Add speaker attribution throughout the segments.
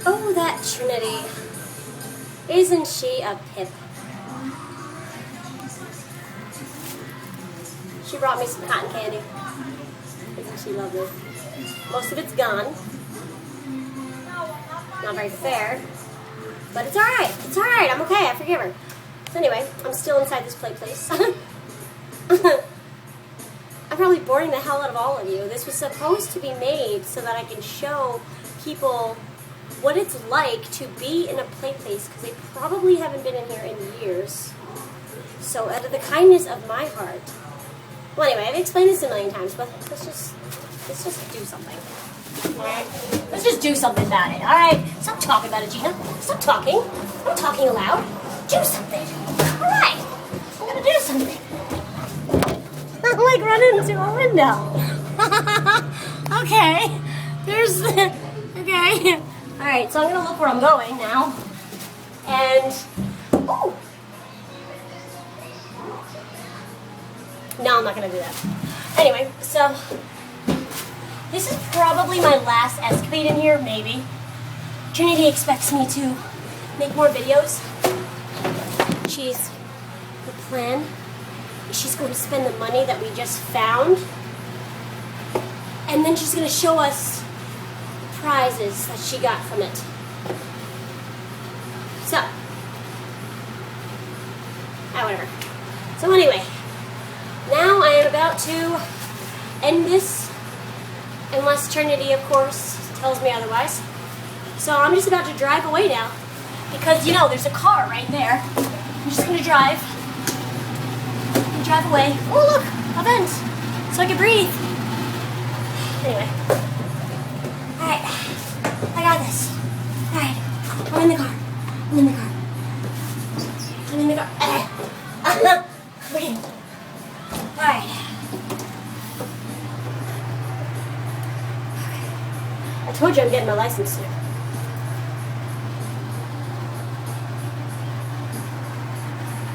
Speaker 1: Oh, that Trinity. Isn't she a pip? She brought me some cotton candy. Isn't she lovely? Most of it's gone. Not very fair. But it's alright. It's alright. I'm okay. I forgive her. So anyway, I'm still inside this play place. I'm probably boring the hell out of all of you. This was supposed to be made so that I can show people what it's like to be in a play place, because they probably haven't been in here in years. So out of the kindness of my heart. Well, anyway, I've explained this a million times, but let's just do something. Alright? Let's just do something about it, alright? Stop talking about it, Gina. Stop talking. I'm talking aloud. Do something. Alright. I'm gonna do something. I'm like running into a window. Okay. Okay. Alright, so I'm gonna look where I'm going now. And, oh! No, I'm not gonna do that. Anyway, so this is probably my last escapade in here, maybe. Trinity expects me to make more videos. The plan is she's going to spend the money that we just found, and then she's going to show us prizes that she got from it. So, whatever. So anyway, now I am about to end this, unless Trinity, of course, tells me otherwise. So I'm just about to drive away now, because, you know, there's a car right there. I'm just going to drive away. Oh, look, a vent, so I can breathe. Anyway. Alright, I got this. Alright, I'm in the car. Okay. Alright. I told you I'm getting my license soon.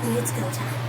Speaker 1: And it's go time.